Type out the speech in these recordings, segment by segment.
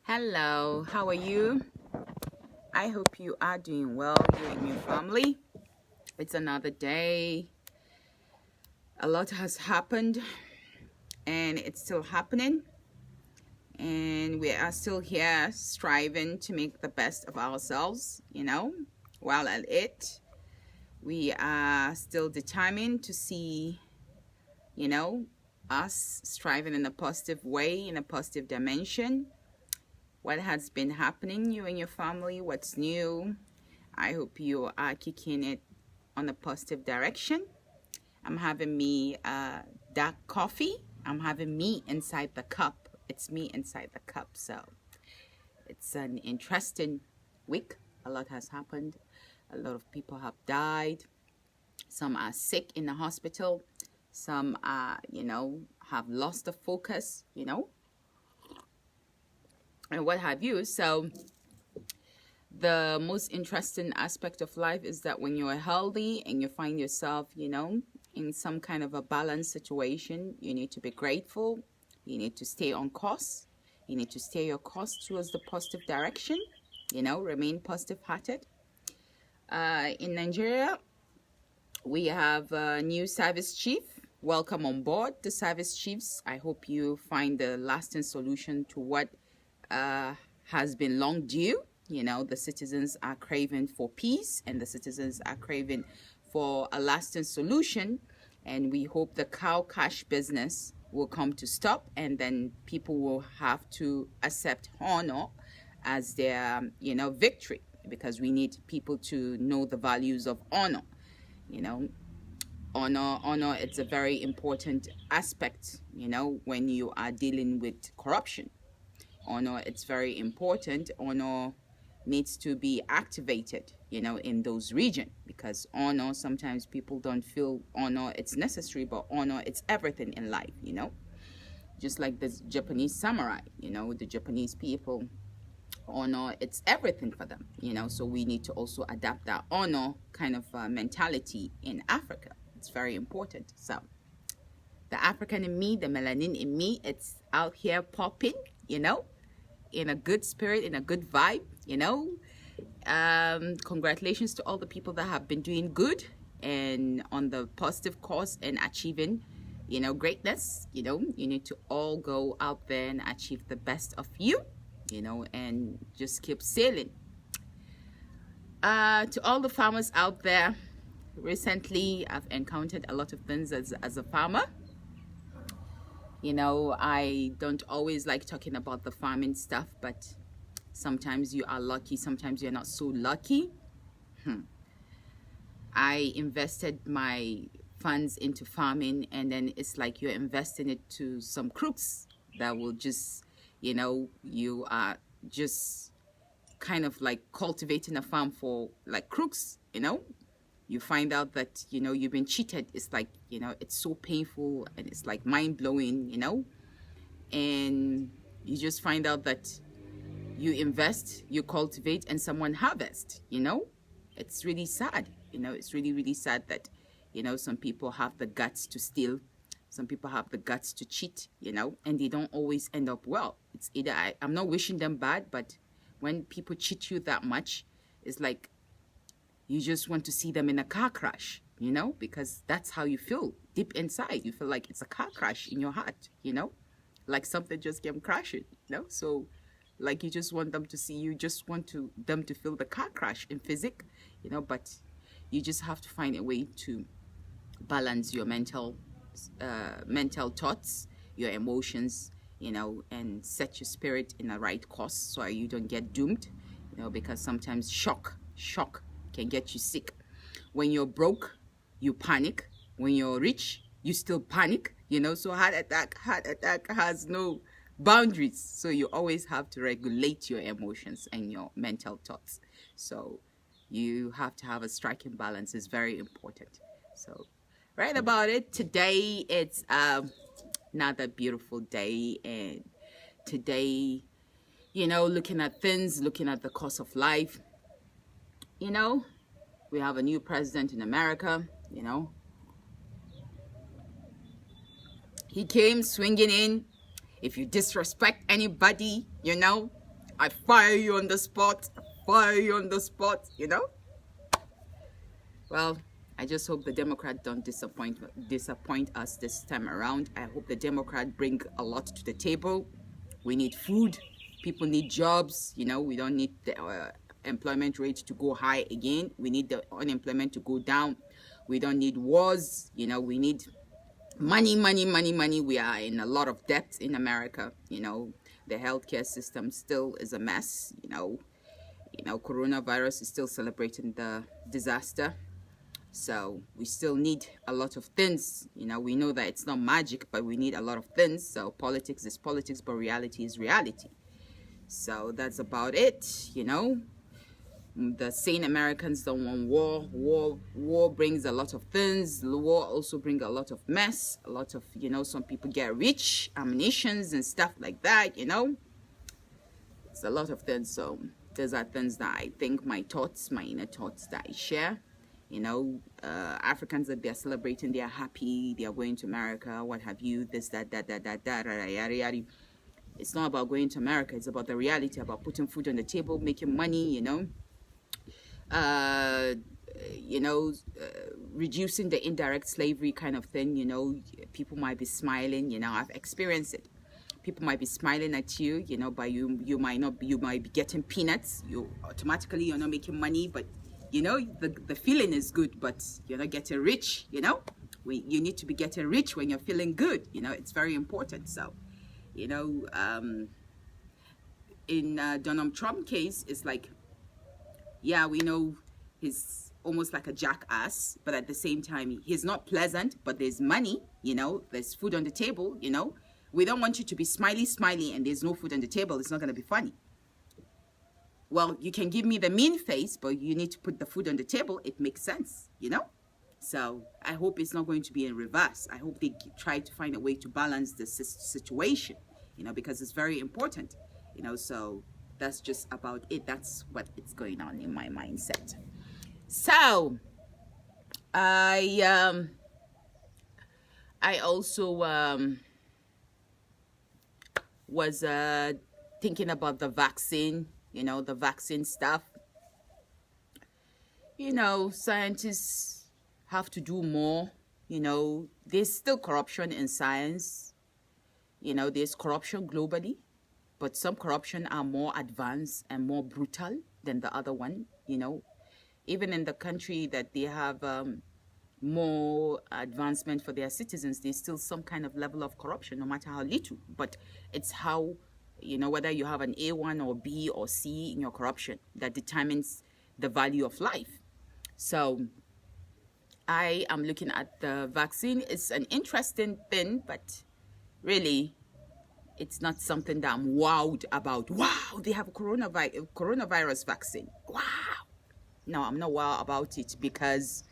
Hello, how are you? I hope you are doing well, you and your family. It's another day. A lot has happened and it's still happening. And we are still here striving to make the best of ourselves, while at it. We are still determined to see, us striving in a positive way, in a positive dimension. What has been happening, you and your family, what's new. I hope you are kicking it on a positive direction. I'm having me dark coffee. I'm having me inside the cup. It's me inside the cup. So it's an interesting week. A lot has happened. A lot of people have died. Some are sick in the hospital. Some are, have lost the focus, and what have you. So the most interesting aspect of life is that when you're healthy and you find yourself, in some kind of a balanced situation, you need to be grateful. You need to stay on course. You need to stay your course towards the positive direction, remain positive hearted. In Nigeria, we have a new service chief. Welcome on board, the service chiefs. I hope you find the lasting solution to what has been long due. The citizens are craving for peace and the citizens are craving for a lasting solution. And we hope the cow cash business will come to stop, and then people will have to accept honor as their, victory, because we need people to know the values of honor. Honor, it's a very important aspect, when you are dealing with corruption. Honor, it's very important. Honor needs to be activated, in those regions, because honor, sometimes people don't feel honor it's necessary, but honor, it's everything in life, just like the Japanese samurai, the Japanese people, honor, it's everything for them, so we need to also adapt that honor kind of mentality in Africa. It's very important. So the African in me, the melanin in me, it's out here popping, in a good spirit, in a good vibe, Congratulations to all the people that have been doing good and on the positive course and achieving, greatness. You need to all go out there and achieve the best of you, and just keep sailing. To all the farmers out there, recently I've encountered a lot of things as a farmer. I don't always like talking about the farming stuff, but sometimes you are lucky, sometimes you're not so lucky. I invested my funds into farming, and then it's like you're investing it to some crooks that will just, you are just kind of like cultivating a farm for like crooks, You find out that, you've been cheated. It's like, it's so painful and it's like mind-blowing, and you just find out that you invest, you cultivate, and someone harvests, It's really sad, it's really, really sad that, some people have the guts to steal. Some people have the guts to cheat, and they don't always end up well. It's either, I'm not wishing them bad, but when people cheat you that much, it's like, you just want to see them in a car crash, because that's how you feel deep inside. You feel like it's a car crash in your heart, like something just came crashing, So like you just want them to see, you just want them to feel the car crash in physics, but you just have to find a way to balance your mental thoughts, your emotions, and set your spirit in the right course so you don't get doomed, because sometimes shock can get you sick. When you're broke, you panic. When you're rich, you still panic, so heart attack has no boundaries. So you always have to regulate your emotions and your mental thoughts. So you have to have a striking balance. Is very important. So right about it, today it's another beautiful day, and today, looking at things, looking at the course of life, we have a new president in America, he came swinging in. If you disrespect anybody, I fire you on the spot. Fire you on the spot, you know? Well, I just hope the Democrat don't disappoint us this time around. I hope the Democrat bring a lot to the table. We need food. People need jobs. You know, we don't need the employment rate to go high again. We need the unemployment to go down. We don't need wars. You know, we need money, money, money, money. We are in a lot of debt in America. You know, the healthcare system still is a mess. You know, coronavirus is still celebrating the disaster. So we still need a lot of things. You know, we know that it's not magic, but we need a lot of things. So politics is politics, but reality is reality. So that's about it, you know. The sane Americans don't want war. War brings a lot of things. War also brings a lot of mess. A lot of, you know, some people get rich, ammunitions and stuff like that, you know. It's a lot of things. So those are things that I think, my inner thoughts that I share. You know, Africans that they're celebrating, they're happy, they are going to America, what have you, this, that, yada. It's not about going to America, it's about the reality, about putting food on the table, making money, you know. Reducing the indirect slavery kind of thing, you know. People might be smiling, you know, I've experienced it. People might be smiling at you, you know, but you might be getting peanuts. You're not making money, but you know, the feeling is good, but you're not getting rich, you know. You need to be getting rich when you're feeling good, you know. It's very important. So, you know, in Donald Trump case, it's like, yeah, we know he's almost like a jackass, but at the same time, he's not pleasant, but there's money, you know, there's food on the table, you know. We don't want you to be smiley, and there's no food on the table. It's not going to be funny. Well, you can give me the mean face, but you need to put the food on the table. It makes sense, you know? So I hope it's not going to be in reverse. I hope they try to find a way to balance the situation, you know, because it's very important, you know. So that's just about it. That's what is going on in my mindset. So I also was thinking about the vaccine. You know, the vaccine stuff. You know, scientists have to do more. You know, there's still corruption in science. You know, there's corruption globally, but some corruption are more advanced and more brutal than the other one. You know, even in the country that they have more advancement for their citizens, there's still some kind of level of corruption, no matter how little. But it's how, you know, whether you have an A1 or B or C in your corruption that determines the value of life. So I am looking at the vaccine. It's an interesting thing, but really it's not something that I'm wowed about. Wow, they have a coronavirus vaccine. Wow. No, I'm not wowed about it, because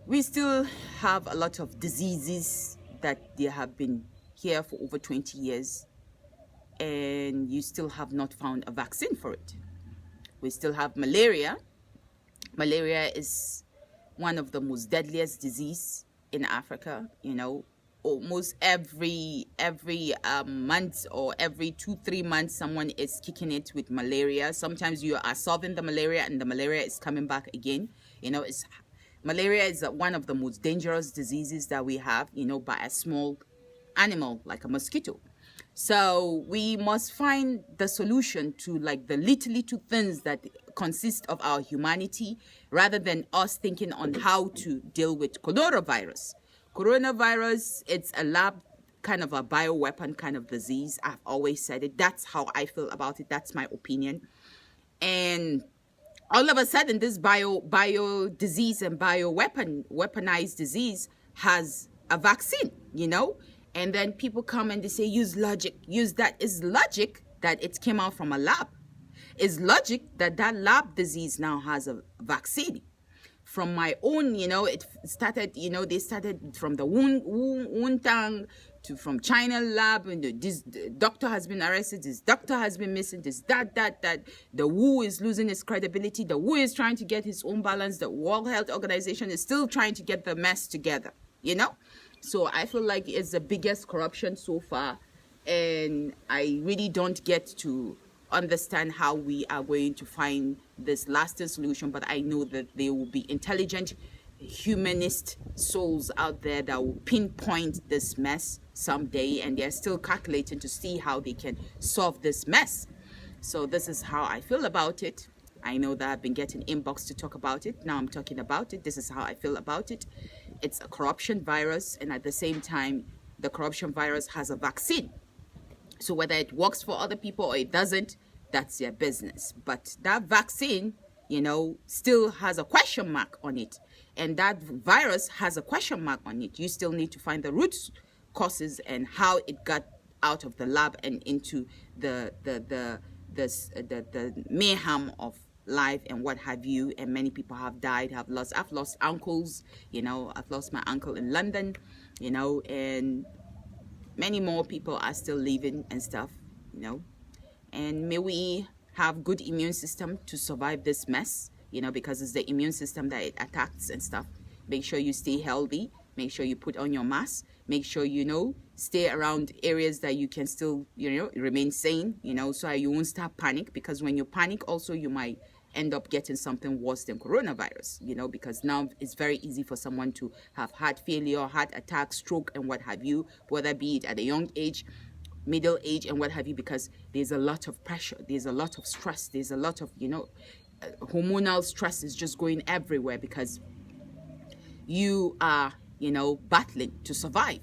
we still have a lot of diseases that they have been here for over 20 years, and you still have not found a vaccine for it. We still have malaria. Malaria is one of the most deadliest disease in Africa. You know, almost every month or every 2-3 months, someone is kicking it with malaria. Sometimes you are solving the malaria and the malaria is coming back again. You know, malaria is one of the most dangerous diseases that we have, you know, by a small animal like a mosquito. So we must find the solution to like the little things that consist of our humanity, rather than us thinking on how to deal with coronavirus. Coronavirus, it's a lab kind of a bioweapon kind of disease. I've always said it. That's how I feel about it. That's my opinion. And all of a sudden, this bio disease and weaponized disease has a vaccine, you know? And then people come and they say, use logic, use that. Is logic that it came out from a lab? Is logic that lab disease now has a vaccine? From my own, you know, it started, you know, they started from the Wuntang to from China lab, and this doctor has been arrested, this doctor has been missing, this, that. The WHO is losing its credibility. The WHO is trying to get its own balance. The World Health Organization is still trying to get the mess together, you know? So I feel like it's the biggest corruption so far And I really don't get to understand how we are going to find this lasting solution, but I know that there will be intelligent humanist souls out there that will pinpoint this mess someday, and they're still calculating to see how they can solve this mess. So this is how I feel about it. I know that I've been getting inbox to talk about it. Now I'm talking about it. This is how I feel about it. It's a corruption virus, and at the same time, the corruption virus has a vaccine. So whether it works for other people or it doesn't, that's their business. But that vaccine, still has a question mark on it. And that virus has a question mark on it. You still need to find the root causes and how it got out of the lab and into the mayhem of life and what have you. And many people have died. I've lost uncles. I've lost my uncle in London. And many more people are still living and stuff, and may we have good immune system to survive this mess, because it's the immune system that it attacks and stuff. Make sure you stay healthy. Make sure you put on your mask. Make sure, stay around areas that you can still, remain sane, so you won't start panic, because when you panic also, you might end up getting something worse than coronavirus, because now it's very easy for someone to have heart failure, heart attack, stroke, and what have you, whether be it at a young age, middle age, and what have you, because there's a lot of pressure, there's a lot of stress, there's a lot of, hormonal stress is just going everywhere, because you are, battling to survive,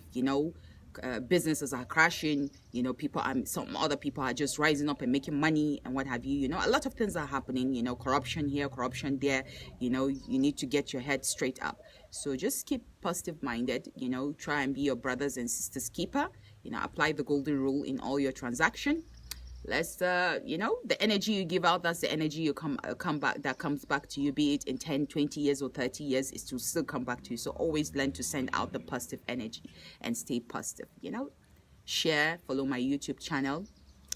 businesses are crashing, some other people are just rising up and making money and what have you, a lot of things are happening, corruption here, corruption there, you need to get your head straight up. So just keep positive minded, try and be your brothers and sisters keeper, apply the golden rule in all your transaction. Let's the energy you give out, that's the energy you come back, that comes back to you, be it in 10, 20 years or 30 years, is to still come back to you. So always learn to send out the positive energy and stay positive. Share, follow my YouTube channel,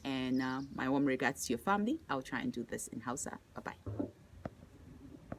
and my warm regards to your family. I'll try and do this in Hausa. Bye bye.